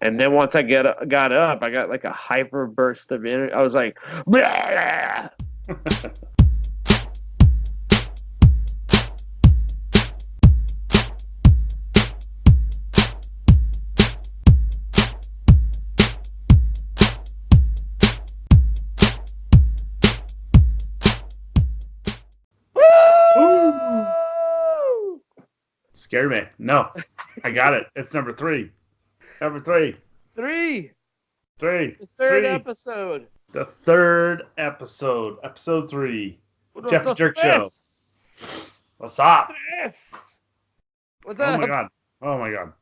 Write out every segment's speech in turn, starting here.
And then once I got up, I got like a hyper burst of energy. I was like, "Blah!" Ooh, Woo! scared me. No, I got it. It's number 3. Number 3. Three, 3. the third 3. episode. The 3rd episode. Episode 3. Uno, Jeff and dos, Dirk Show. tres. What's up? Tres. What's Oh my up? god. Oh my god.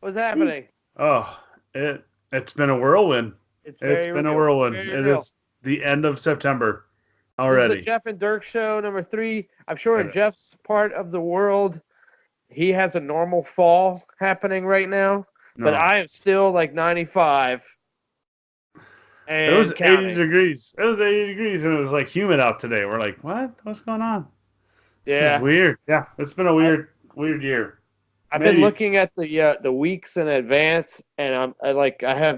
What's happening? Oh, it's been a whirlwind. It's It's very been a real. whirlwind. Very It real. is the end of September This is the already. Jeff and Dirk Show, number 3. I'm sure in It is. Jeff's part of the world, he has a normal fall happening right now, but No. I am still like 95 It was and 80 counting. degrees. It was 80 degrees and it was like humid out today. We're like, what? What's going on? It's Yeah, weird. Yeah, it's been a weird year. I've Maybe. been looking at the weeks in advance, and I have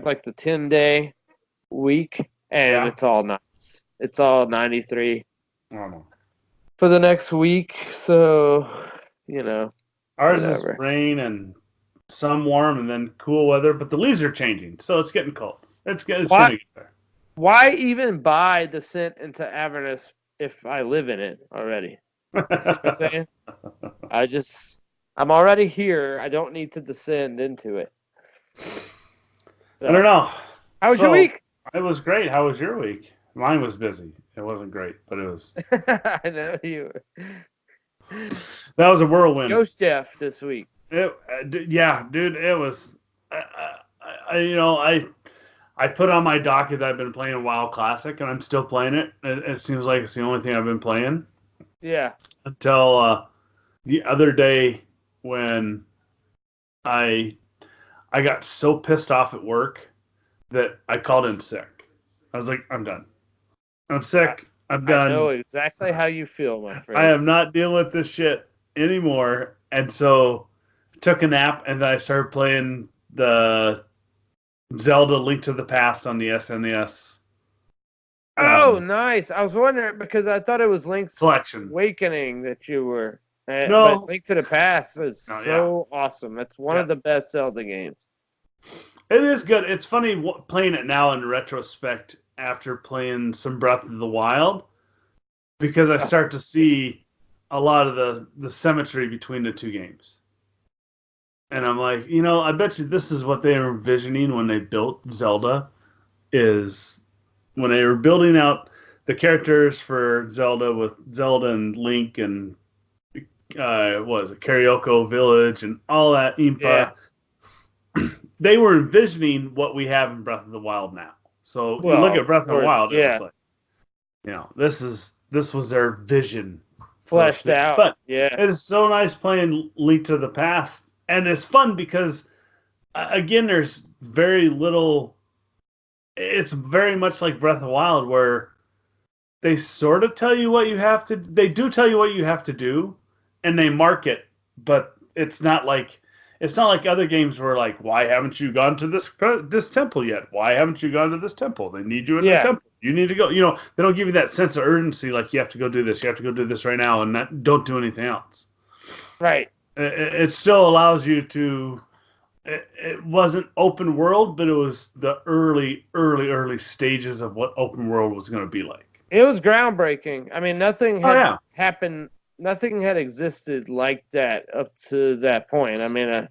like the 10-day week, and Yeah. it's all nice. It's all 93 I don't know. for the next week. So, Ours whatever. is rain and some warm and then cool weather, but the leaves are changing, so it's getting cold. It's going to get there. Why even buy Descent into Avernus if I live in it already? See what I'm saying? I'm already here. I don't need to descend into it. So, I don't know. How was your week? It was great. How was your week? Mine was busy. It wasn't great, but it was. I know you. That was a whirlwind. Ghost Jeff this week. Yeah, dude, it was. I put on my docket that I've been playing WoW Classic, and I'm still playing it. It seems like it's the only thing I've been playing. Yeah. Until the other day when I got so pissed off at work that I called in sick. I was like, I'm done. I'm sick. I'm done. I know exactly how you feel, my friend. I am not dealing with this shit anymore. And so took a nap and then I started playing the Zelda Link to the Past on the SNES. Oh, nice. I was wondering because I thought it was Link's Collection. Awakening that you were. No. But Link to the Past is awesome. It's one of the best Zelda games. It is good. It's funny playing it now in retrospect after playing some Breath of the Wild because I start to see a lot of the symmetry between the two games. And I'm like, I bet you this is what they were envisioning when they built Zelda, is when they were building out the characters for Zelda with Zelda and Link and what was it, Karaoke Village and all that Impa. Yeah. They were envisioning what we have in Breath of the Wild now. So you look at Breath of the Wild, it was like, this was their vision. Fleshed out. But it's so nice playing Link to the Past. And it's fun because, again, there's very little. It's very much like Breath of the Wild where they sort of tell you what you have to. They do tell you what you have to do, and they mark it. But it's not like other games where like, why haven't you gone to this temple yet? Why haven't you gone to this temple? They need you in the temple. You need to go. They don't give you that sense of urgency. Like you have to go do this. You have to go do this right now, and don't do anything else. Right. It still allows you to. It wasn't open world, but it was the early stages of what open world was going to be like. It was groundbreaking. I mean, nothing had happened. Nothing had existed like that up to that point. I mean,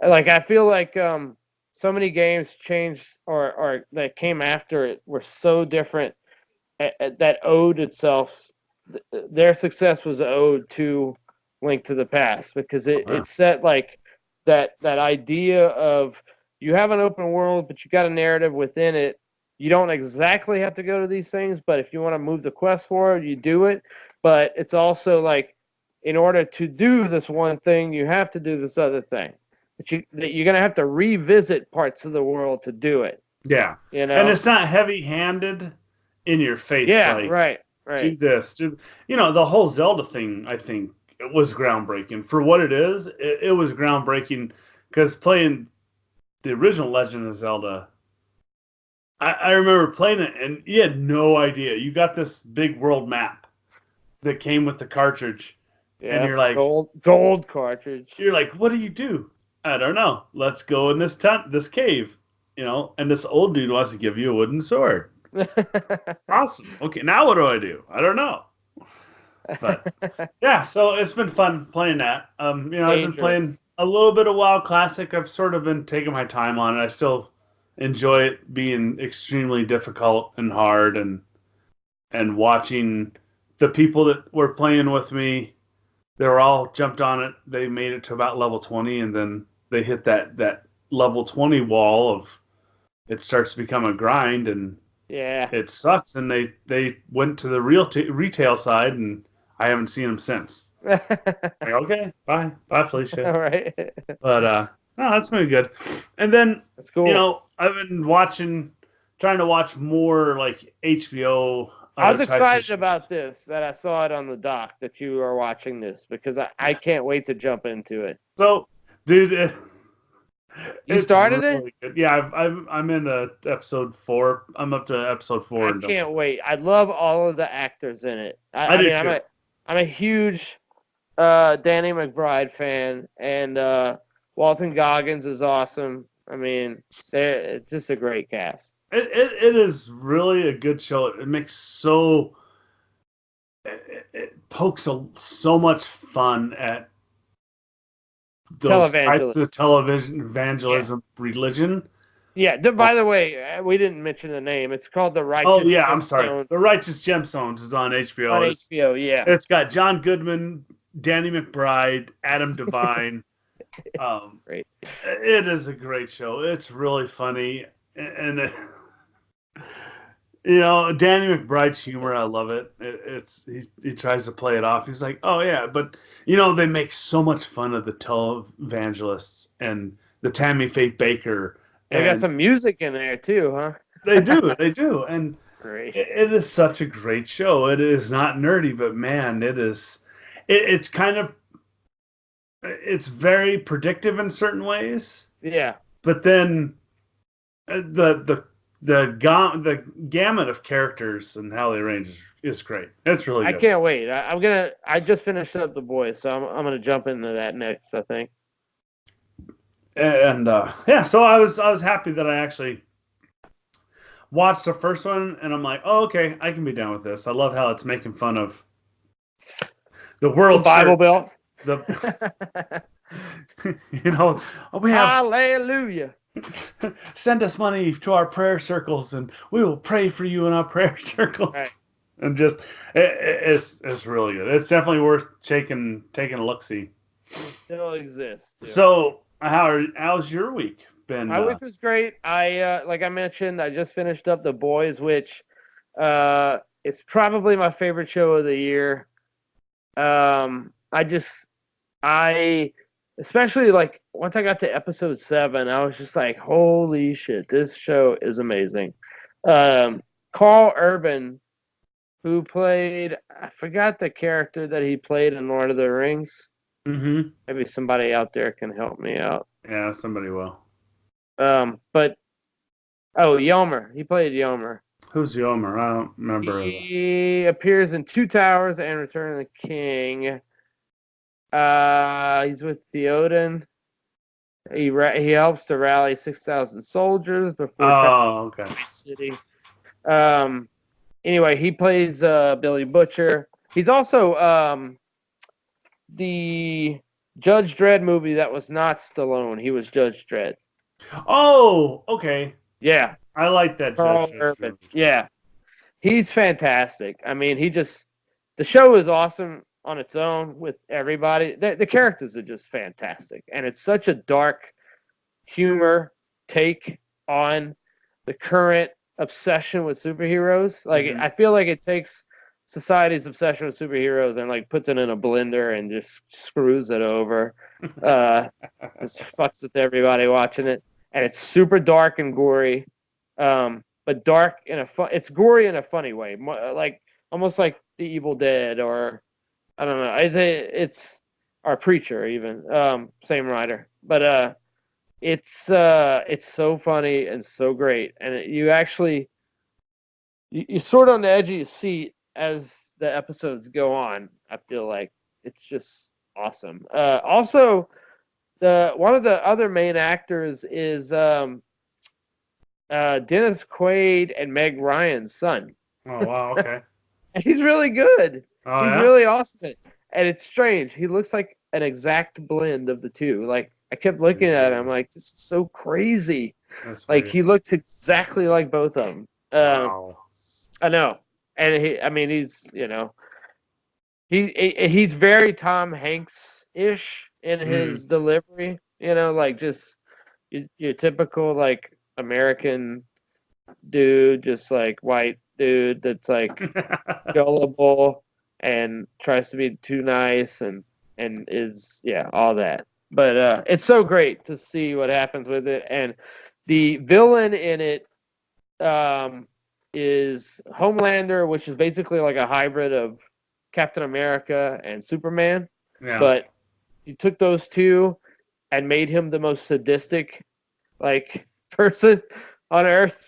I feel like so many games changed or that came after it were so different that owed itself. Their success was owed to Link to the Past because it set like that idea of you have an open world, but you got a narrative within it. You don't exactly have to go to these things, but if you want to move the quest forward, you do it. But it's also like, in order to do this one thing, you have to do this other thing. But you're going to have to revisit parts of the world to do it. Yeah. And it's not heavy-handed in your face. Yeah, like, right. Do this. The whole Zelda thing, I think, it was groundbreaking. For what it is, it was groundbreaking because playing the original Legend of Zelda, I remember playing it, and you had no idea. You got this big world map that came with the cartridge, and you're like, gold cartridge. You're like, what do you do? I don't know. Let's go in this this cave, and this old dude wants to give you a wooden sword. Awesome. Okay, now what do I do? I don't know. But yeah, so it's been fun playing that. I've been playing a little bit of WoW Classic. I've sort of been taking my time on it. I still enjoy it being extremely difficult and hard, and watching the people that were playing with me. They were all jumped on it. They made it to about level 20, and then they hit that level 20 wall of it starts to become a grind, and it sucks. And they went to the retail side, and I haven't seen them since. Like, okay, bye, Felicia. All right. But no, that's been good. And then that's cool. I've been trying to watch more like HBO. I was excited about this, that I saw it on the doc, that you are watching this, because I can't wait to jump into it. So, dude, you started really it? Good. Yeah, I'm in episode 4. I'm up to episode 4. I can't wait. I love all of the actors in it. I mean, too. I'm a huge Danny McBride fan, and Walton Goggins is awesome. I mean, it's just a great cast. It is really a good show. It makes it pokes so much fun at those types of television evangelism religion. Yeah. By the way, we didn't mention the name. It's called the Righteous. Oh yeah, I'm sorry. The Righteous Gemstones is on HBO. On HBO, yeah. It's got John Goodman, Danny McBride, Adam Devine. Great. It is a great show. It's really funny, and Danny McBride's humor, I love it. He tries to play it off. He's like, oh yeah, but they make so much fun of the televangelists and the Tammy Faye Baker. They got some music in there too, huh? They do, and great. It is such a great show. It is not nerdy, but man, it is. It's kind of. It's very predictive in certain ways. Yeah. But then, the gamut of characters and how they arrange is great. It's really good. I can't wait. I just finished up The Boys, so I'm gonna jump into that next, I think. And so I was happy that I actually watched the first one, and I'm like, oh, okay, I can be down with this. I love how it's making fun of the world Bible Belt. We have hallelujah. Send us money to our prayer circles, and we will pray for you in our prayer circles. Right. And just it's really good. It's definitely worth taking a look-see. Still exists. Yeah. So how's your week been? My week was great. I like I mentioned, I just finished up The Boys, which it's probably my favorite show of the year. Especially like once I got to episode 7, I was just like, holy shit, this show is amazing. Carl Urban, who played, I forgot the character that he played in Lord of the Rings. Mm-hmm. Maybe somebody out there can help me out. Yeah, somebody will. Yomer. He played Yomer. Who's Yomer? I don't remember. He appears in Two Towers and Return of the King. He's with Theoden. He helps to rally 6,000 soldiers before the city. Anyway, he plays Billy Butcher. He's also the Judge Dredd movie that was not Stallone. He was Judge Dredd. Oh, okay. Yeah. I like that Judge Dredd. Yeah. He's fantastic. I mean, the show is awesome on its own with everybody. The characters are just fantastic. And it's such a dark humor take on the current obsession with superheroes. Like, I feel like it takes society's obsession with superheroes and like puts it in a blender and just screws it over. Just fucks with everybody watching it. And it's super dark and gory. But dark in it's gory in a funny way. Like almost like The Evil Dead, or I don't know. It's our Preacher even. Same writer. But It's so funny and so great, and you're sort of on the edge of your seat as the episodes go on. I feel like it's just awesome. Also, the one of the other main actors is Dennis Quaid and Meg Ryan's son. Oh wow, okay. He's really good. Oh He's yeah. really awesome. And it's strange. He looks like an exact blend of the two. Like I kept looking at him, like this is so crazy. That's Like weird. he looks exactly like both of them. Wow. I know, and he's he's very Tom Hanks ish in his delivery. Like just your typical like American dude, just like white dude that's like gullible and tries to be too nice and is all that. But it's so great to see what happens with it, and the villain in it is Homelander, which is basically like a hybrid of Captain America and Superman. Yeah. But you took those two and made him the most sadistic like person on earth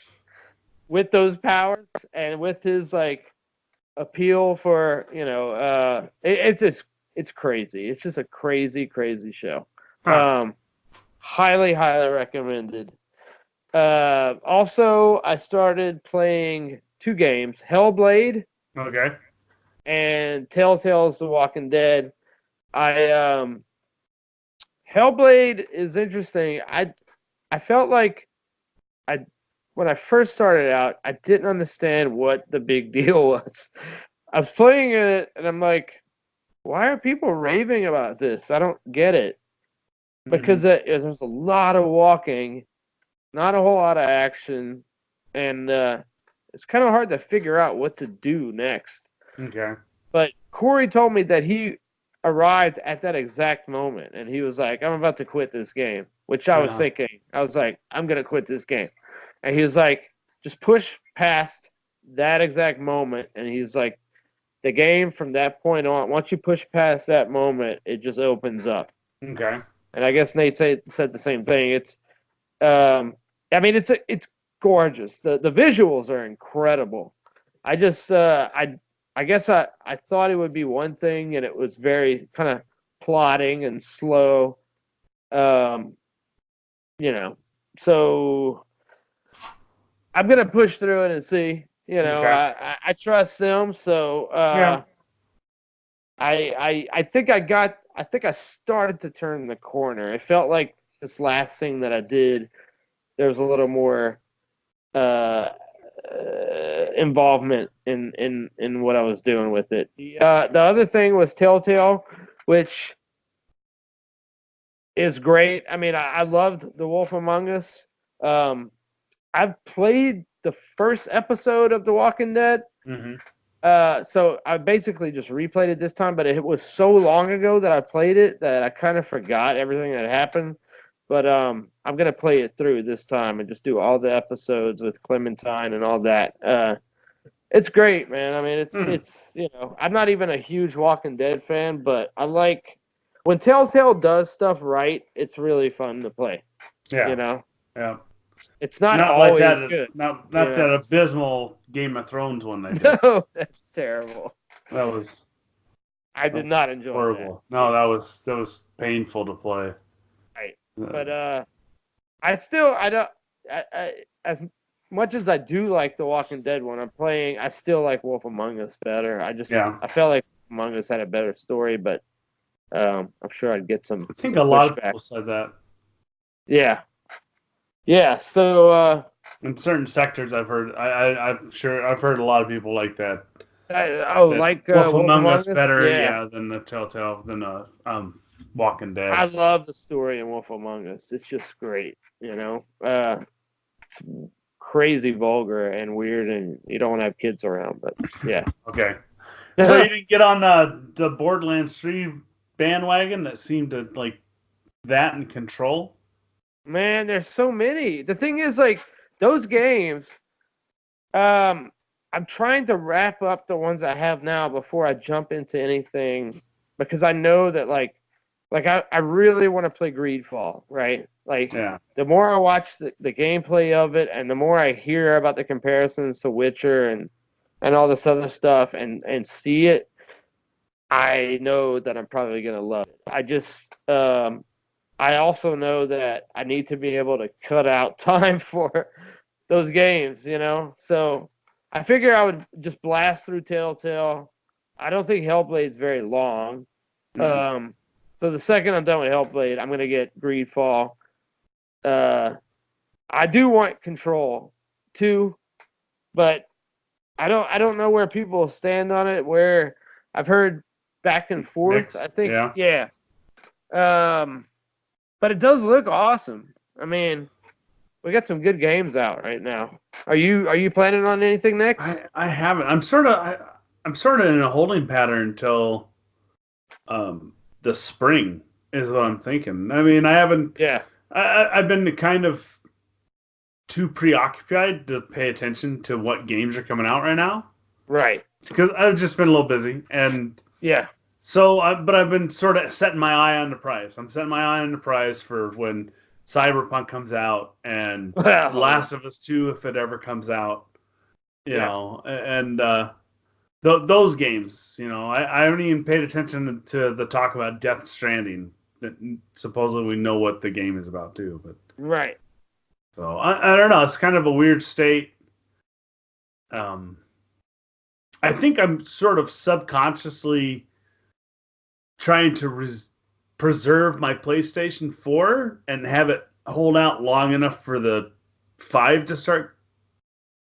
with those powers and with his like appeal for it's crazy. It's just a crazy show. Huh. Highly recommended. Also, I started playing 2 games, Hellblade Okay. and TellTale's The Walking Dead. Hellblade is interesting. I felt like when I first started out, I didn't understand what the big deal was. I was playing it and I'm like, why are people raving about this? I don't get it. Because there's a lot of walking, not a whole lot of action, and it's kind of hard to figure out what to do next. Okay. But Corey told me that he arrived at that exact moment, and he was like, I'm about to quit this game, which I was thinking. I was like, I'm going to quit this game. And he was like, just push past that exact moment. And he's like, the game from that point on, once you push past that moment, it just opens up. Okay. And I guess Nate said the same thing. It's it's gorgeous. The visuals are incredible. I just I guess I thought it would be one thing, and it was very kind of plotting and slow. So I'm gonna push through it and see. Okay. I trust them, so Yeah. I think I started to turn the corner. It felt like this last thing that I did, there was a little more involvement in what I was doing with it. The other thing was TellTale, which is great. I mean, I loved The Wolf Among Us. I've played the first episode of The Walking Dead. So I basically just replayed it this time, but it was so long ago that I played it that I kind of forgot everything that happened. But I'm gonna play it through this time and just do all the episodes with Clementine and all that. It's great, man. I mean, it's I'm not even a huge Walking Dead fan, but I like when Telltale does stuff right. It's really fun to play. Yeah. Yeah. It's not like always that. good. Not that abysmal Game of Thrones one they did. No, that's terrible. That was. I did not enjoy horrible. that. No, that was painful to play. Right, but I don't. As much as I do like the Walking Dead one I'm playing, I still like Wolf Among Us better. I felt like Among Us had a better story, but I'm sure I'd get some. I think a lot of people said that. Yeah. So in certain sectors, I've heard. I'm sure I've heard a lot of people like that. Wolf Among Us Us better, than the Telltale than Walking Dead. I love the story in Wolf Among Us. It's just great, It's crazy vulgar and weird, and you don't want to have kids around, but yeah. Okay. So you didn't get on the Borderlands 3 bandwagon that seemed to like that in Control? Man, there's so many. The thing is, like, those games, I'm trying to wrap up the ones I have now before I jump into anything, because I know that, like I really want to play Greedfall, right? Like, the more I watch the gameplay of it, and the more I hear about the comparisons to Witcher and all this other stuff, and see it, I know that I'm probably gonna love it. I also know that I need to be able to cut out time for those games, you know. So I figure I would just blast through Telltale. I don't think Hellblade's very long. So the second I'm done with Hellblade, I'm gonna get Greedfall. I do want Control too, but I don't know where people stand on it. Where I've heard back and forth. I think yeah. But it does look awesome. I mean, we got some good games out right now. Are you planning on anything next? I haven't. I'm sort of in a holding pattern until the spring is what I'm thinking. I mean, I haven't. Yeah. I've been kind of too preoccupied to pay attention to what games are coming out right now. Right. Because I've just been a little busy, and yeah. So, but I've been sort of setting my eye on the price. I'm setting my eye on the price for when Cyberpunk comes out and Last of Us 2, if it ever comes out. You know, and those games. You know, I haven't even paid attention to the talk about Death Stranding. That supposedly we know what the game is about too, but right. So I don't know. It's kind of a weird state. I think I'm sort of subconsciously trying to preserve my PlayStation 4 and have it hold out long enough for the 5 to start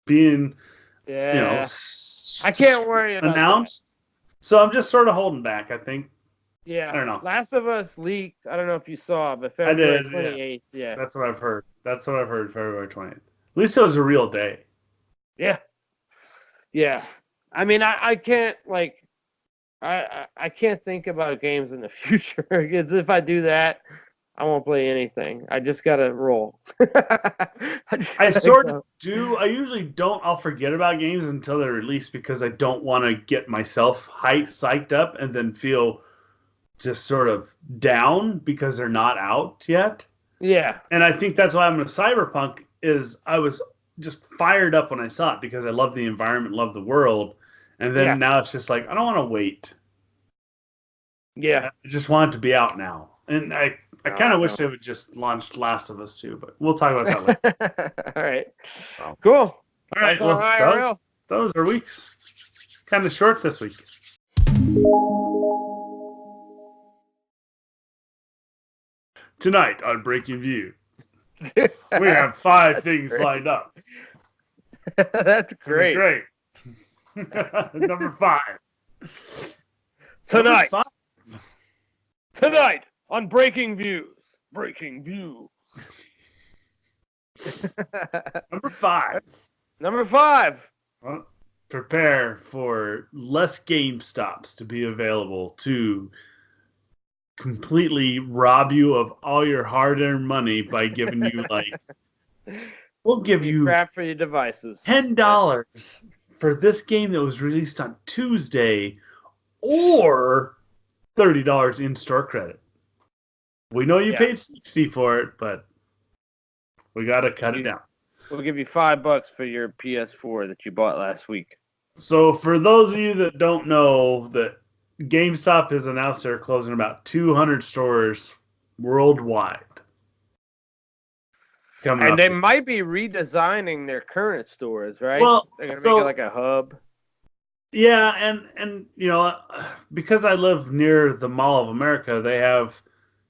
being, I can't worry about announced. That. So I'm just sort of holding back, I think. Yeah. I don't know. Last of Us leaked. I don't know if you saw, but February 28th. Yeah. That's what I've heard. February 20th. At least it was a real day. Yeah. Yeah. I mean, I can't, like, I can't think about games in the future, because if I do that, I won't play anything. I just gotta roll. I sort of do. I usually don't. I'll forget about games until they're released because I don't want to get myself psyched up and then feel just sort of down because they're not out yet. Yeah. And I think that's why I'm a Cyberpunk is I was just fired up when I saw it because I love the environment, love the world. And then now it's just like, I don't want to wait. Yeah. I just want it to be out now. And I kind of wish they would just launch Last of Us 2, but we'll talk about that later. All right. Cool. All right. Well, those are weeks. Kind of short this week. Tonight on Breaking View, we have 5 things lined up. That's great. Great. Number 5. Tonight. Number 5. Tonight on Breaking Views. Breaking Views. Number 5. Number 5. Well, prepare for less GameStops to be available to completely rob you of all your hard-earned money by giving you we'll give you crap for your devices. $10 for this game that was released on Tuesday, or $30 in-store credit. We know you paid $60 for it, but we gotta cut it down. We'll give you $5 for your PS4 that you bought last week. So for those of you that don't know, that GameStop has announced they're closing about 200 stores worldwide. And they might be redesigning their current stores, right? Well, they're gonna make it like a hub. Yeah, and you know, because I live near the Mall of America, they have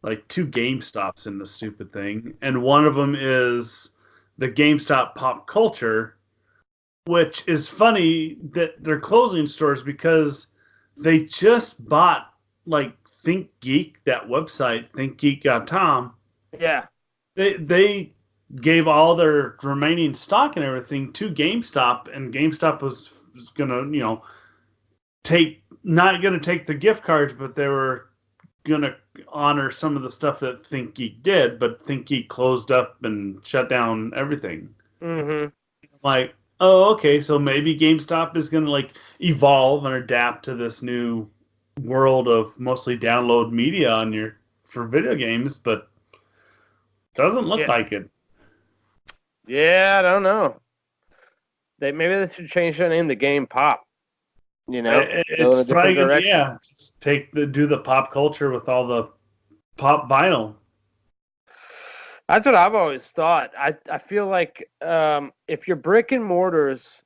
like 2 GameStops in the stupid thing, and one of them is the GameStop Pop Culture, which is funny that they're closing stores because they just bought like ThinkGeek, that website, thinkgeek.com. Yeah. They gave all their remaining stock and everything to GameStop, and GameStop was gonna, not gonna take the gift cards, but they were gonna honor some of the stuff that ThinkGeek did, but ThinkGeek closed up and shut down everything. Mm-hmm. Like, oh, okay, so maybe GameStop is gonna evolve and adapt to this new world of mostly download media for video games, but Doesn't look like it. Yeah, I don't know. Maybe they should change the name to Game Pop. You know, it's probably gonna do the pop culture with all the pop vinyl. That's what I've always thought. I feel like if your brick and mortars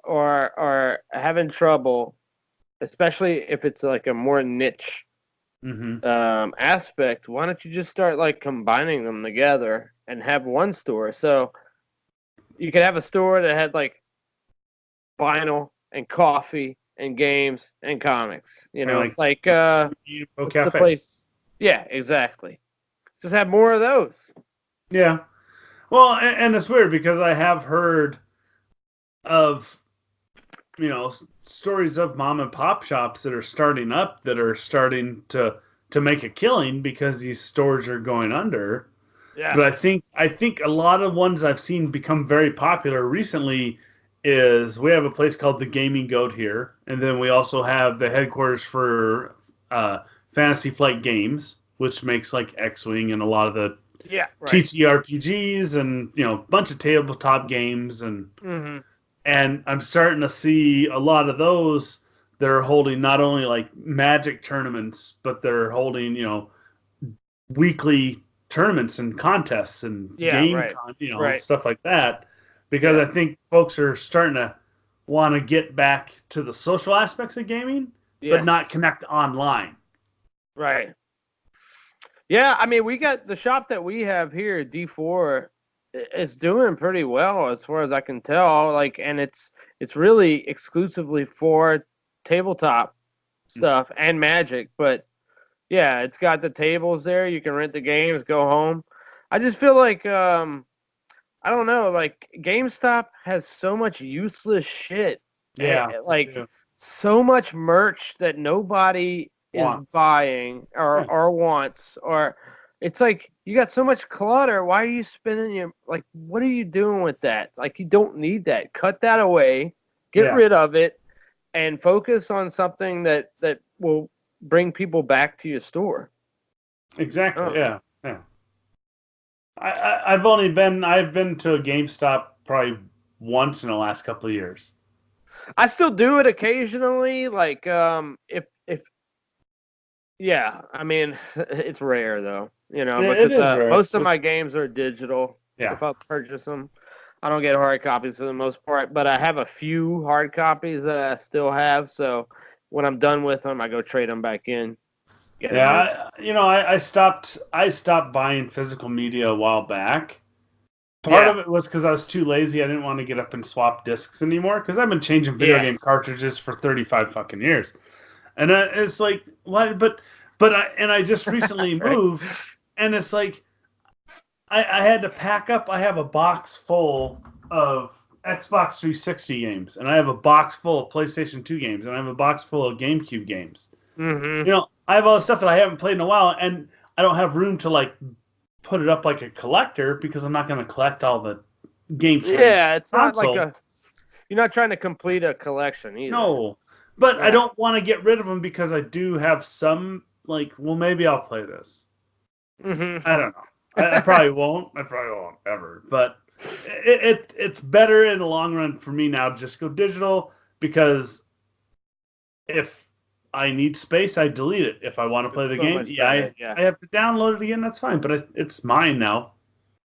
are having trouble, especially if it's like a more niche aspect, why don't you just start like combining them together and have one store? So you could have a store that had like vinyl and coffee and games and comics. You know, like what's the place? Yeah, exactly. Just have more of those. Yeah. Well, and it's weird because I have heard of, stories of mom and pop shops that are starting up that are starting to make a killing because these stores are going under. Yeah. But I think a lot of ones I've seen become very popular recently is we have a place called the Gaming Goat here, and then we also have the headquarters for Fantasy Flight Games, which makes like X-Wing and a lot of the TTRPGs and a bunch of tabletop games and I'm starting to see a lot of those that are holding not only like Magic tournaments, but they're holding weekly tournaments and contests and stuff like that, because I think folks are starting to want to get back to the social aspects of gaming, but not connect online. Right. Yeah, I mean, we got the shop that we have here, D4, is doing pretty well as far as I can tell. Like, and it's really exclusively for tabletop stuff and Magic. But yeah, it's got the tables there. You can rent the games, go home. I just feel like I don't know. Like GameStop has so much useless shit. Yeah, so much merch that nobody is buying or wants, or it's like you got so much clutter. Why are you spending what are you doing with that? Like, you don't need that. Cut that away, get rid of it, and focus on something that will bring people back to your store. Exactly. Yeah. I've been to a GameStop probably once in the last couple of years. I still do it occasionally, like yeah, I mean, it's rare though, because most of my games are digital. Yeah. If I purchase them, I don't get hard copies for the most part, but I have a few hard copies that I still have. So when I'm done with them, I go trade them back in. Yeah, I stopped buying physical media a while back. Part of it was because I was too lazy. I didn't want to get up and swap discs anymore because I've been changing video game cartridges for 35 fucking years. And it's like, what? But I just recently moved, and it's like, I had to pack up. I have a box full of Xbox 360 games, and I have a box full of PlayStation 2 games, and I have a box full of GameCube games. Mm-hmm. I have all this stuff that I haven't played in a while, and I don't have room to like put it up like a collector because I'm not going to collect all the games. Yeah, it's console. Not like you're not trying to complete a collection either. No. But I don't want to get rid of them because I do have some, maybe I'll play this. Mm-hmm. I don't know. I probably won't. I probably won't ever. But it's better in the long run for me now to just go digital, because if I need space, I delete it. If I want to play the game, I have to download it again. That's fine. But it's mine now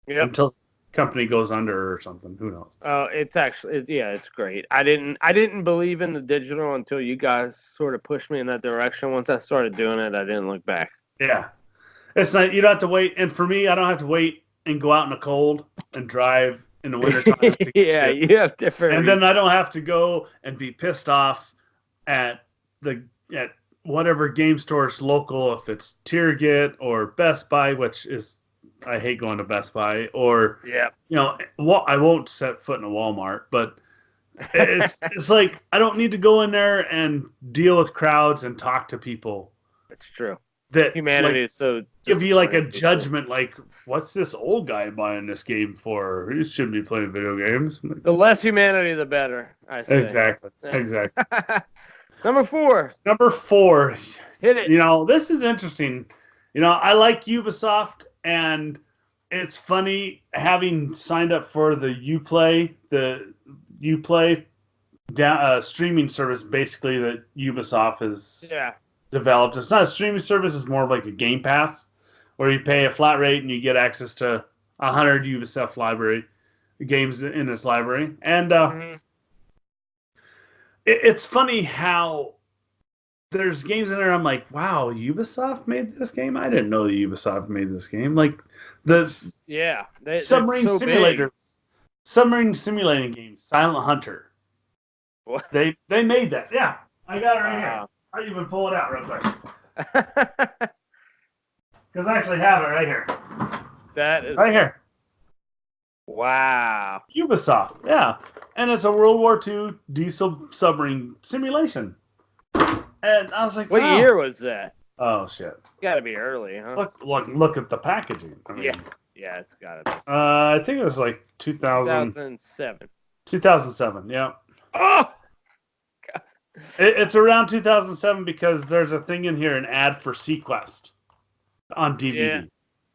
until company goes under or something. Who knows? Oh, it's actually it's great. I didn't believe in the digital until you guys sort of pushed me in that direction. Once I started doing it, I didn't look back. Yeah, it's not, you don't have to wait. And for me, I don't have to wait and go out in the cold and drive in the wintertime. You have different. And then I don't have to go and be pissed off at whatever game stores local, if it's Target or Best Buy, which is, I hate going to Best Buy, or I won't set foot in a Walmart, but it's like I don't need to go in there and deal with crowds and talk to people. It's true. That humanity is so give you like a judgment, like, what's this old guy buying this game for? He shouldn't be playing video games. The less humanity, the better. I say. Exactly. Number 4. Hit it. This is interesting. I like Ubisoft, and It's funny having signed up for the Uplay streaming service, basically that Ubisoft has developed. It's not a streaming service; it's more of like a Game Pass, where you pay a flat rate and you get access to 100 Ubisoft library games in its library. And it's funny how there's games in there. I'm like, wow, Ubisoft made this game. I didn't know that Ubisoft made this game. Like the submarine simulator, submarine simulating games, Silent Hunter. What? They made that. Yeah, I got it right here. I'll even pull it out real quick because I actually have it right here. That is right here. Wow. Ubisoft, yeah, and it's a World War II diesel submarine simulation. And I was like, what year was that? Oh shit! Got to be early, huh? Look at the packaging. I mean, yeah, it's got to be. I think it was like 2007. 2007, yeah. Oh, God. It's around 2007 because there's a thing in here, an ad for Sequest on DVD.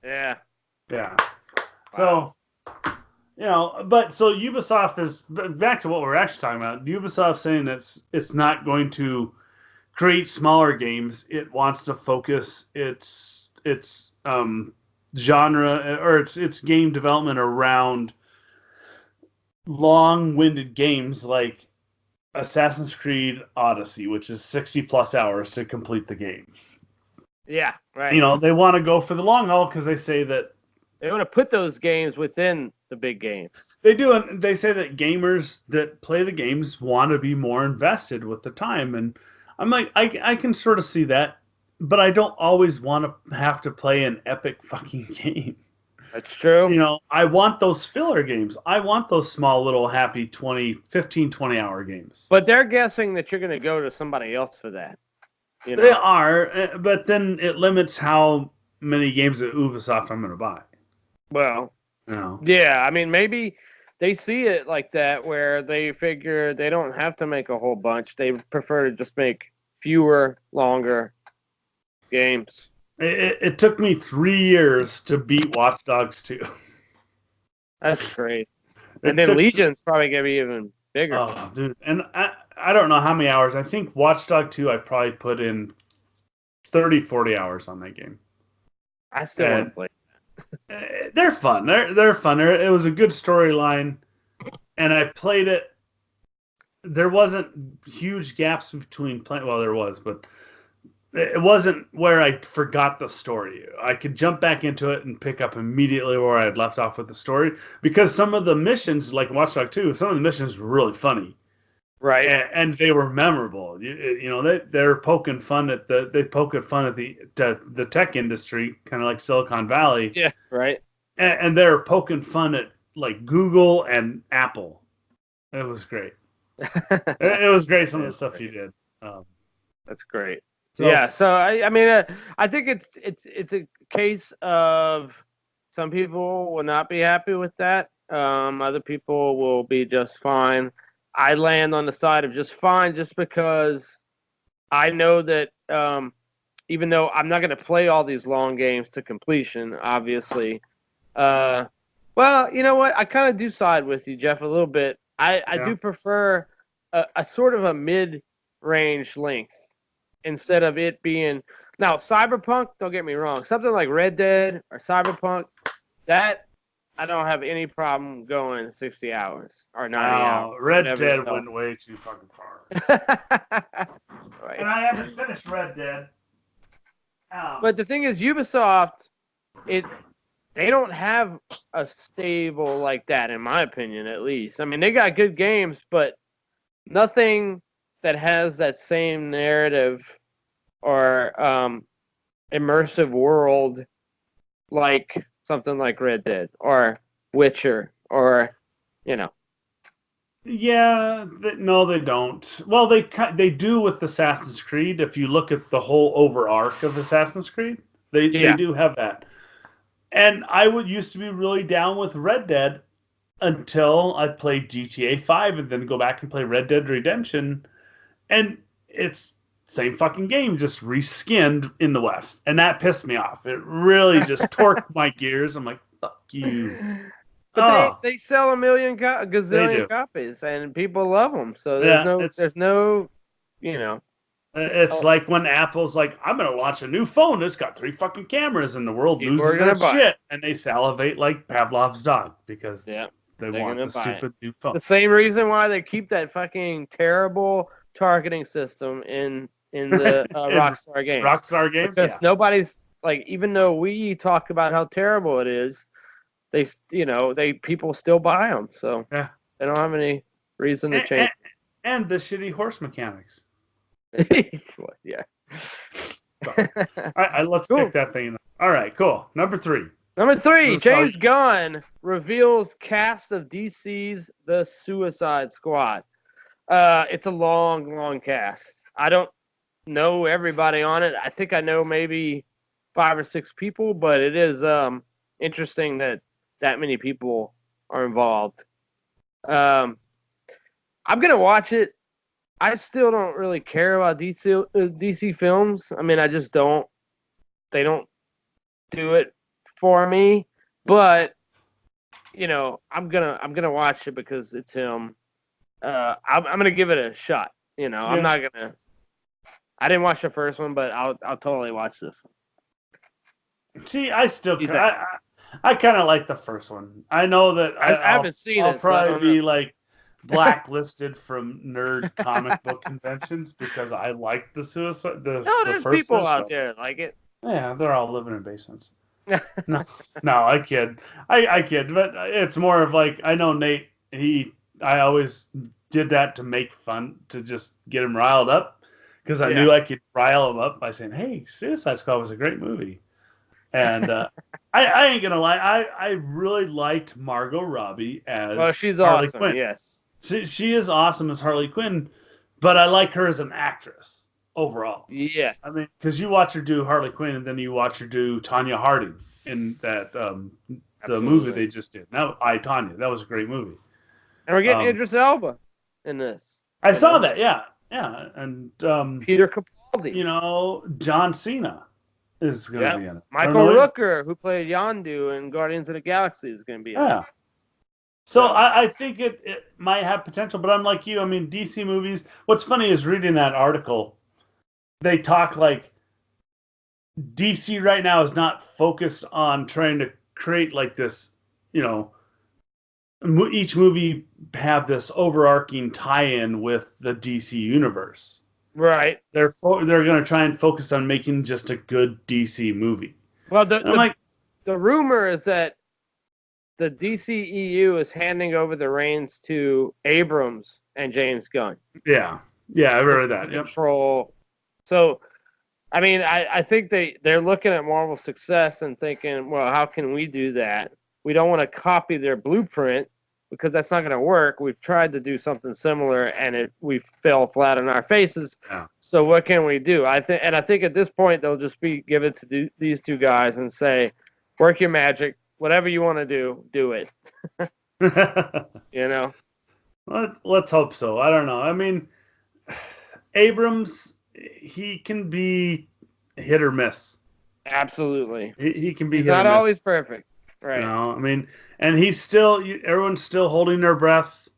Yeah. Wow. So, but so Ubisoft is back to what we're actually talking about. Ubisoft saying that it's not going to create smaller games. It wants to focus its genre or its game development around long-winded games like Assassin's Creed Odyssey, which is 60 plus hours to complete the game. Yeah, right. They want to go for the long haul because they say that they want to put those games within the big games. They do, and they say that gamers that play the games want to be more invested with the time. And I'm like, I can sort of see that, but I don't always want to have to play an epic fucking game. That's true. I want those filler games. I want those small little happy 15, 20-hour games. But they're guessing that you're going to go to somebody else for that. They are, but then it limits how many games at Ubisoft I'm going to buy. Well, yeah, I mean, maybe they see it like that where they figure they don't have to make a whole bunch. They prefer to just make fewer, longer games. It took me 3 years to beat Watch Dogs 2. That's great. And then Legion's probably going to be even bigger. Oh, dude. And I don't know how many hours. I think Watch Dogs 2 I probably put in 30, 40 hours on that game. I still want to play. They're fun. They're fun. It was a good storyline, and I played it. There wasn't huge gaps between playing. Well, there was, but it wasn't where I forgot the story. I could jump back into it and pick up immediately where I had left off with the story because some of the missions, like Watch Dogs 2, some of the missions were really funny. Right, and they were memorable. They're poking fun at the tech industry, kind of like Silicon Valley. Yeah, right. And they're poking fun at like Google and Apple. It was great. It was great. Some of the stuff you did. That's great. So I mean, I think it's a case of some people will not be happy with that. Other people will be just fine. I land on the side of just fine just because I know that even though I'm not going to play all these long games to completion, obviously. Well, you know what? I kind of do side with you, Jeff, a little bit. I do prefer a sort of a mid-range length instead of it being... Now, Cyberpunk, don't get me wrong. Something like Red Dead or Cyberpunk, that... I don't have any problem going 60 hours or 90 hours. Red Dead went way too fucking far. Right. And I haven't finished Red Dead. But the thing is, Ubisoft, they don't have a stable like that, in my opinion, at least. I mean, they got good games, but nothing that has that same narrative or immersive world like something like Red Dead or Witcher or, Yeah, no, they don't. Well, they do with Assassin's Creed. If you look at the whole over arc of Assassin's Creed, they do have that. And I used to be really down with Red Dead until I played GTA 5 and then go back and play Red Dead Redemption. And it's same fucking game, just reskinned in the West. And that pissed me off. It really just torqued my gears. I'm like, Fuck you. But they sell a gazillion copies, and people love them. So there's no, you know. It's like when Apple's like, I'm going to launch a new phone that's got 3 fucking cameras, and the world loses their shit, and they salivate like Pavlov's dog because they want the stupid new phone. The same reason why they keep that fucking terrible targeting system in the Rockstar games. Rockstar games, because nobody's like, even though we talk about how terrible it is, people still buy them. So they don't have any reason to change. And the shitty horse mechanics. Yeah. So, let's take that thing. All right, cool. Number 3, James Gunn reveals cast of DC's The Suicide Squad. It's a long cast. I don't know everybody on it. I think I know maybe 5 or 6 people, but it is interesting that many people are involved. I'm gonna watch it. I still don't really care about DC films. I mean, I just don't. They don't do it for me. But I'm gonna watch it because it's him. I'm gonna give it a shot. I'm not gonna. I didn't watch the first one, but I'll totally watch this one. See, I still I kind of like the first one. I know that I haven't seen it. I'll probably be like blacklisted from nerd comic book conventions because I like the Suicide. There's people out there that like it. Yeah, they're all living in basements. No, I kid. I kid, but it's more of like, I know Nate. I always did that to make fun, to just get him riled up, because I knew I could rile him up by saying, "Hey, Suicide Squad was a great movie." And I ain't gonna lie, I really liked Margot Robbie as she's Harley awesome. Quinn. Yes, she is awesome as Harley Quinn, but I like her as an actress overall. Yeah, I mean, because you watch her do Harley Quinn, and then you watch her do Tanya Harding in that the movie they just did. Now, I, Tanya, that was a great movie. And we're getting Idris Elba in this. I saw that, yeah, and Peter Capaldi. John Cena is going to be in it. Michael Rooker, who played Yondu in Guardians of the Galaxy, is going to be in it. So I think it might have potential, but I'm like you. I mean, DC movies. What's funny is reading that article. They talk like DC right now is not focused on trying to create like this, each movie have this overarching tie-in with the DC universe. Right. They're going to try and focus on making just a good DC movie. Well, the rumor is that the DCEU is handing over the reins to Abrams and James Gunn. Yeah, I've heard that. Control. So, I mean, I think they're looking at Marvel's success and thinking, well, how can we do that? We don't want to copy their blueprint because that's not going to work. We've tried to do something similar and we fell flat on our faces. Yeah. So what can we do? I think at this point they'll just give it to these two guys and say, work your magic. Whatever you want to do it. Let's hope so. I don't know. I mean, Abrams, he can be hit or miss. Absolutely. He can be. He's not always perfect, right? I mean, and everyone's still holding their breath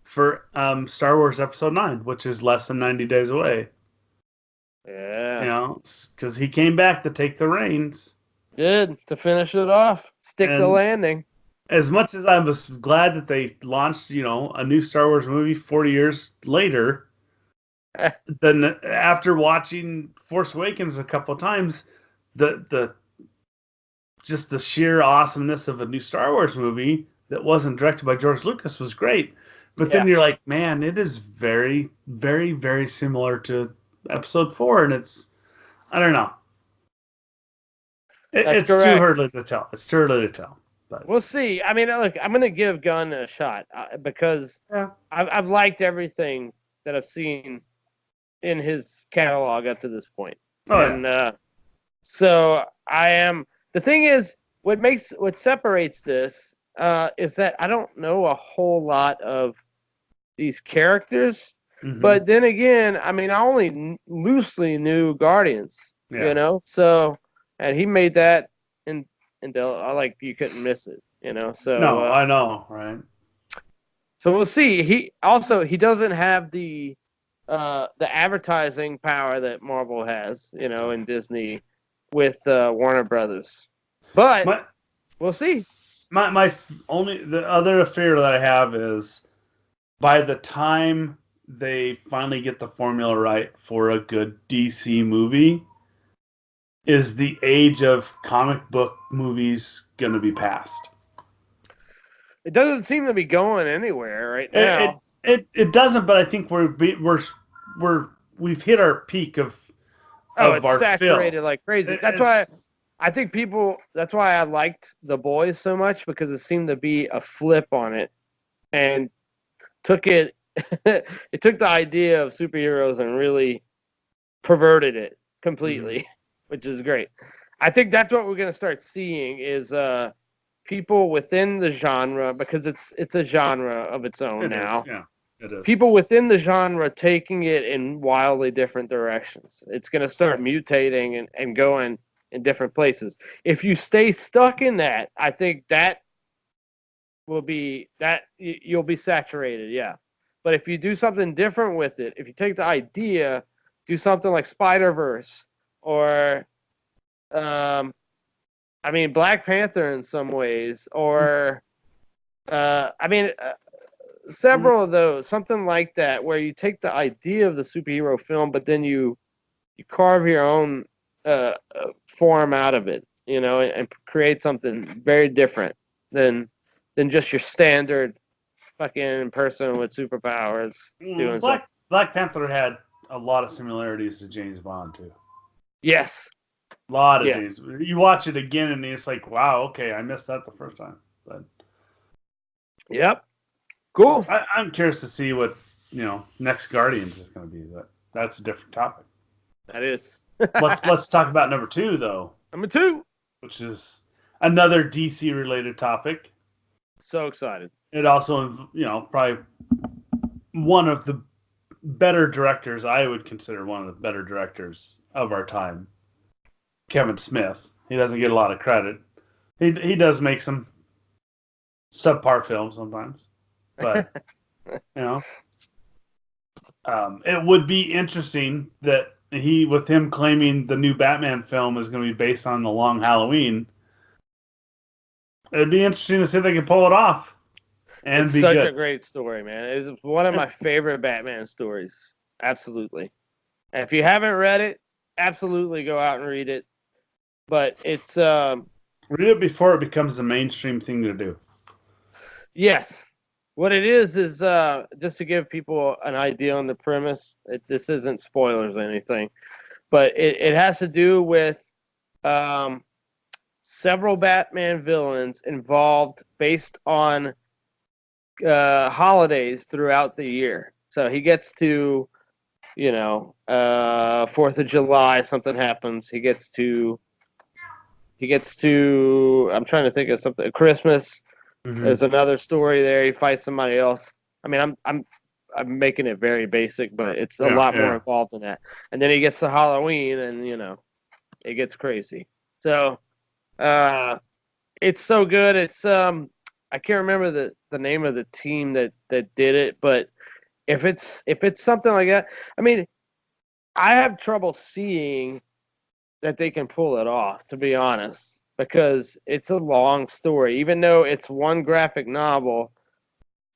for Star Wars Episode 9, which is less than 90 days away. Yeah. Because he came back to take the reins. Good, to finish it off. Stick the landing. As much as I was glad that they launched, a new Star Wars movie 40 years later, then after watching Force Awakens a couple of times, the sheer awesomeness of a new Star Wars movie that wasn't directed by George Lucas was great. But then you're like, man, it is very, very, very similar to Episode 4, and I don't know. It's too early to tell. But we'll see. I mean, look, I'm going to give Gunn a shot because I've liked everything that I've seen in his catalog up to this point. So I am. The thing is, what separates this is that I don't know a whole lot of these characters. Mm-hmm. But then again, I mean, I only loosely knew Guardians. So. And he made that in and you couldn't miss it, you know. So no, I know, right? So we'll see. He doesn't have the advertising power that Marvel has, you know, and Disney with Warner Brothers, but we'll see. The other fear that I have is by the time they finally get the formula right for a good DC movie, is the age of comic book movies going to be past? It doesn't seem to be going anywhere right now. It doesn't, but I think we've hit our peak of it's our saturated fill. like crazy. That's why I think that's why I liked The Boys so much, because it seemed to be a flip on it and took it it took the idea of superheroes and really perverted it completely, which is great. I think that's what we're going to start seeing is people within the genre, because it's a genre of its own now. Yeah, it is. People within the genre taking it in wildly different directions. It's going to start mutating and going in different places. If you stay stuck in that, I think that will be that you'll be saturated. Yeah. But if you do something different with it, if you take the idea, do something like Spider-Verse or Black Panther in some ways, or several of those, something like that, where you take the idea of the superhero film, but then you carve your own form out of it, you know, and create something very different than just your standard fucking person with superpowers doing something. Black Panther had a lot of similarities to James Bond too. Yes. A lot of James. You watch it again and it's like, wow, okay, I missed that the first time. But yep. Cool. I'm curious to see what, you know, next Guardians is going to be, but that's a different topic. That is. let's talk about number 2 though. Number 2, which is another DC related topic. So excited. It also, you know, probably one of the better directors. I would consider one of the better directors of our time, Kevin Smith. He doesn't get a lot of credit. He does make some subpar films sometimes, but you know, it would be interesting that with him claiming the new Batman film is going to be based on The Long Halloween. It'd be interesting to see if they can pull it off. And it's such a great story, man. It's one of my favorite Batman stories. Absolutely. And if you haven't read it, absolutely go out and read it. But it's read it before it becomes the mainstream thing to do. Yes. What it is just to give people an idea on the premise. This isn't spoilers or anything, but it has to do with several Batman villains involved based on holidays throughout the year. So he gets to, 4th of July, something happens. He gets to, I'm trying to think of something, Christmas. Mm-hmm. There's another story there. He fights somebody else. I mean, I'm making it very basic, but it's a lot more involved than that. And then he gets to Halloween, and it gets crazy. So, it's so good. It's I can't remember the name of the team that did it, but if it's something like that, I mean, I have trouble seeing that they can pull it off, to be honest, because it's a long story. Even though it's one graphic novel,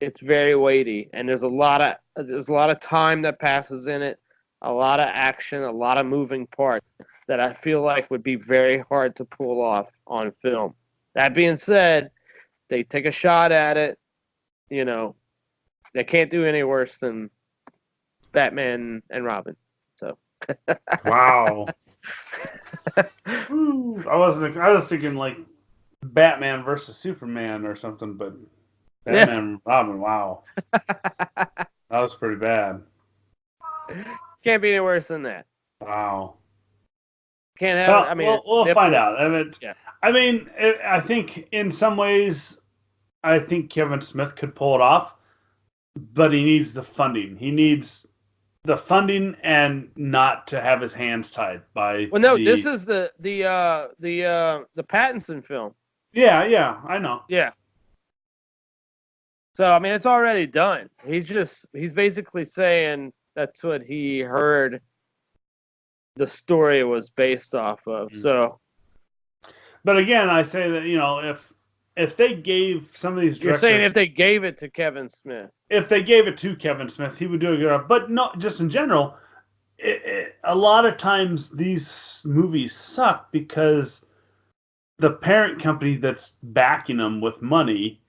it's very weighty, and there's a lot of time that passes in it, a lot of action, a lot of moving parts that I feel like would be very hard to pull off on film. That being said, they take a shot at it. They can't do any worse than Batman and Robin. So. Wow. I was thinking like Batman versus Superman or something, but Batman and Robin, wow. That was pretty bad. Can't be any worse than that. Wow. Can't have. We'll find out. I think in some ways, I think Kevin Smith could pull it off, but he needs the funding. He needs the funding and not to have his hands tied by. Well, no, this is the Pattinson film. Yeah, I know. Yeah. So I mean, it's already done. He's basically saying that's what he heard the story was based off of. So, but again, I say that if they gave some of these directors, you're saying if they gave it to Kevin Smith, if they gave it to Kevin Smith, he would do a good job. But not just in general. A lot of times these movies suck because the parent company that's backing them with money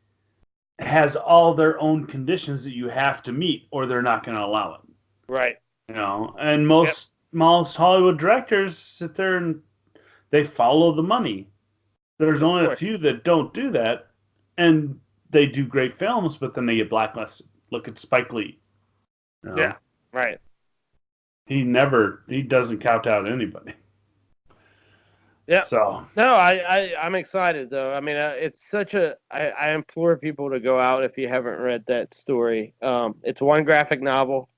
has all their own conditions that you have to meet, or they're not going to allow it. Right. And most Hollywood directors sit there and they follow the money. There's only a few that don't do that, and they do great films, but then they get blacklisted. Look at Spike Lee. Yeah, right. He doesn't count out anybody. Yeah. So no, I'm excited though. I mean, it's such I implore people to go out if you haven't read that story. It's one graphic novel.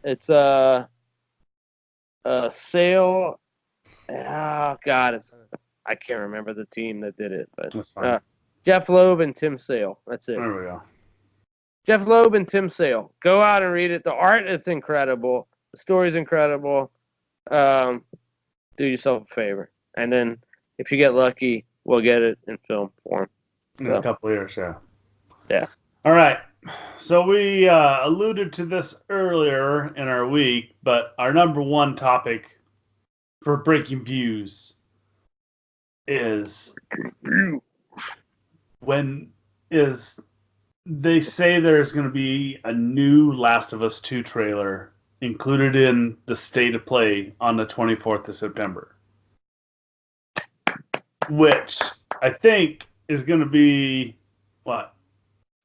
It's a sale. Oh God, I can't remember the team that did it, but Jeff Loeb and Tim Sale. That's it. There we go. Jeff Loeb and Tim Sale. Go out and read it. The art is incredible. The story's incredible. Do yourself a favor. And then, if you get lucky, we'll get it in film form. In a couple of years, yeah. Yeah. All right. So we alluded to this earlier in our week, but our number one topic for Breaking Views is they say there's going to be a new Last of Us 2 trailer included in the State of Play on the 24th of September. Which I think is going to be,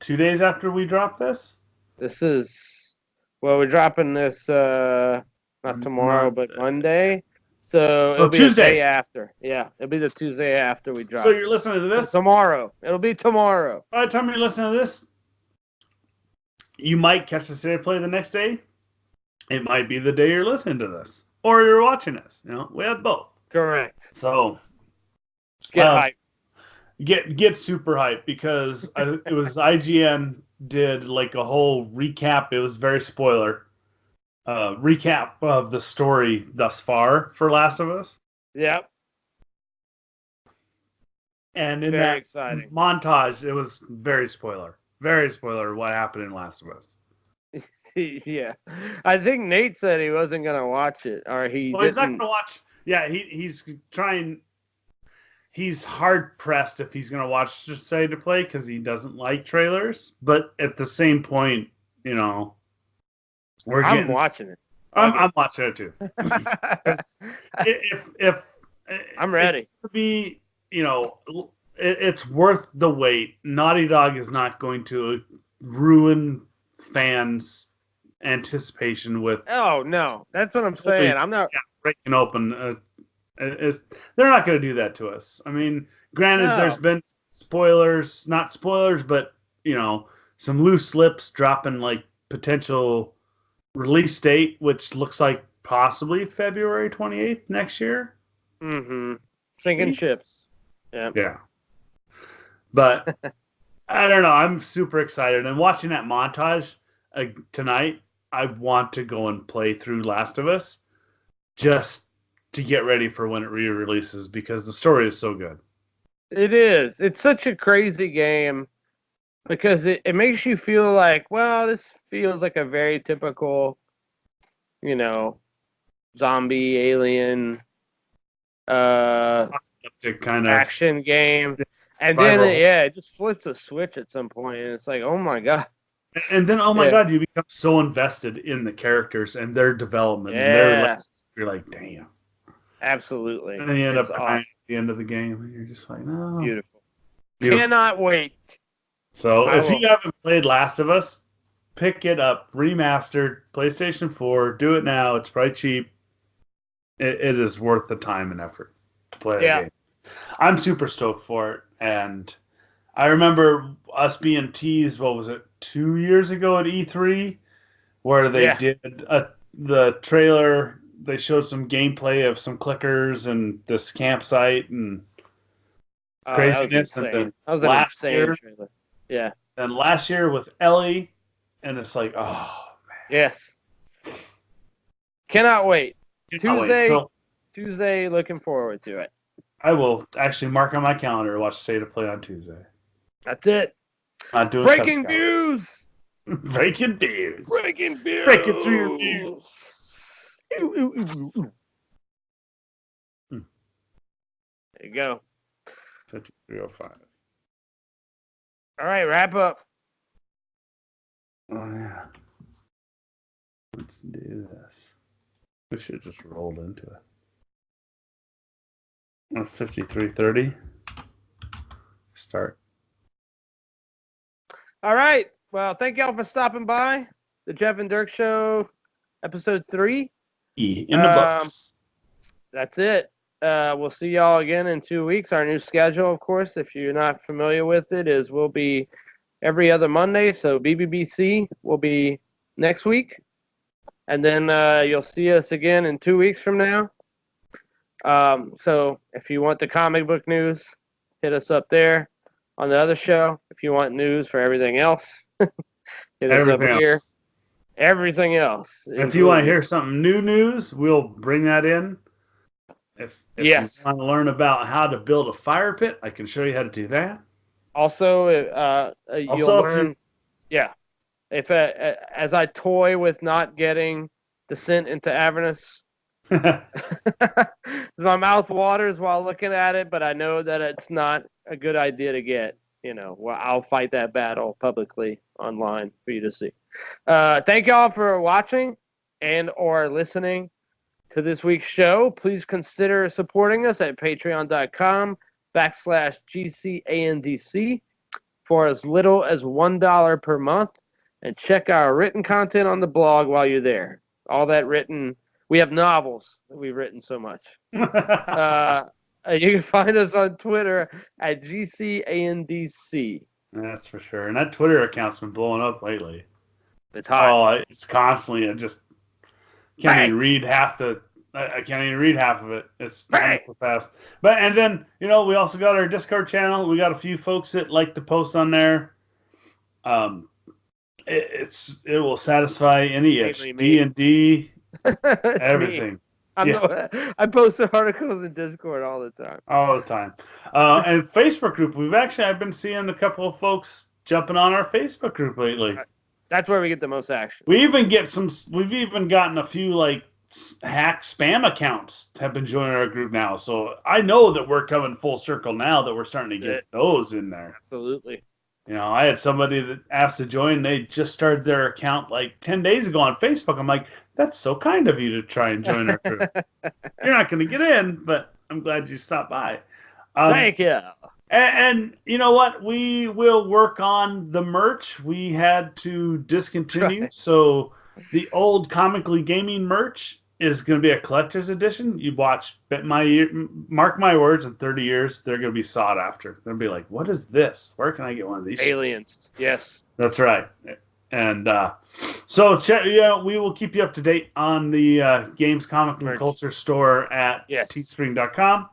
2 days after we drop this? We're dropping this not tomorrow, but Monday. So it'll be Tuesday. The day after. Yeah, it'll be the Tuesday after we drop. So you're listening to this? Tomorrow. It'll be tomorrow. By the time you're listening to this, you might catch the State of Play the next day. It might be the day you're listening to this. Or you're watching this. We have both. Correct. So get hyped. Get super hyped because it was IGN did like a whole recap. It was very spoiler recap of the story thus far for Last of Us. Yep. And in that exciting montage, it was very spoiler what happened in Last of Us. Yeah, I think Nate said he wasn't gonna watch it, or he's not gonna watch. Yeah, he's trying. He's hard pressed if he's gonna watch the State of Play because he doesn't like trailers. But at the same point, I'm watching it. I'm watching it too. if I'm ready to be, it's worth the wait. Naughty Dog is not going to ruin fans' anticipation with. Oh no, that's what I'm saying. I'm not breaking open. They're not going to do that to us. I mean, granted, there's been spoilers, not spoilers, but some loose lips dropping like potential release date, which looks like possibly February 28th next year. Mm-hmm. Sinking ships. Yeah. Yeah. But I don't know. I'm super excited. And watching that montage tonight, I want to go and play through Last of Us just to get ready for when it re-releases because the story is so good. It is. It's such a crazy game because it makes you feel like, well, this feels like a very typical, zombie, alien, kind of action game. And then, it just flips a switch at some point, and it's like, oh my God. And then, oh my God, you become so invested in the characters and their development. Yeah. And their relationships. You're like, damn. Absolutely. And then you end up crying at the end of the game, and you're just like, no. Beautiful. Cannot wait. So if you haven't played Last of Us, pick it up, remastered, PlayStation 4. Do it now. It's probably cheap. It is worth the time and effort to play that game. I'm super stoked for it, and I remember us being teased. What was it? 2 years ago at E3, where they did the trailer, they showed some gameplay of some clickers and this campsite and craziness. That was insane. And then That was an insane trailer. Yeah. And last year with Ellie, and it's like, oh man. Yes. Cannot wait. So, Tuesday, looking forward to it. I will actually mark on my calendar to watch State of Play on Tuesday. That's it. Not doing Breaking views. Breaking views. Breaking views. Breaking through your views. There you go. 5305. All right, wrap up. Oh yeah. Let's do this. We should have just rolled into it. 53:30. Start. All right. Well, thank y'all for stopping by. The Jeff and Dirk Show, episode 3. In the books. That's it. We'll see y'all again in 2 weeks. Our new schedule, of course, if you're not familiar with it, is we'll be every other Monday. So BBBC will be next week. And then you'll see us again in 2 weeks from now. So if you want the comic book news, hit us up there on the other show. If you want news for everything else, hit us up here. Everything else. If you want to hear something news, we'll bring that in. If you want to learn about how to build a fire pit, I can show you how to do that. Also, you'll learn. If as I toy with not getting Descent into Avernus, my mouth waters while looking at it, but I know that it's not a good idea to get. Well, I'll fight that battle publicly online for you to see. Thank y'all for watching and or listening to this week's show. Please consider supporting us at patreon.com/GCANDC for as little as $1 per month, and check our written content on the blog while you're there. All that written, we have novels that we've written so much. You can find us on Twitter at GCANDC. That's for sure. And that Twitter account's been blowing up lately. It's hot. Oh, it's constantly. I just can't even read half I can't even read half of it. It's so fast. And then we also got our Discord channel. We got a few folks that like to post on there. It will satisfy any D&D, everything. I post articles in Discord all the time. And Facebook group. I've been seeing a couple of folks jumping on our Facebook group lately. That's where we get the most action. We've even gotten a few hack spam accounts have been joining our group now. So I know that we're coming full circle now that we're starting to get those in there. Absolutely. I had somebody that asked to join. They just started their account 10 days ago on Facebook. I'm like, that's so kind of you to try and join our group. You're not going to get in, but I'm glad you stopped by. Thank you. And you know what? We will work on the merch. We had to discontinue. Right. So the old Comically Gaming merch is going to be a collector's edition. You mark my words, in 30 years, they're going to be sought after. They'll be like, what is this? Where can I get one of these? Aliens. Yes. That's right. And we will keep you up to date on the Games, Comic, and Culture store at teespring.com.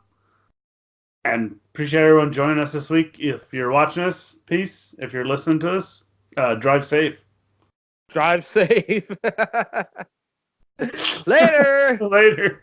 And appreciate everyone joining us this week. If you're watching us, peace. If you're listening to us, drive safe. Drive safe. Later. Later.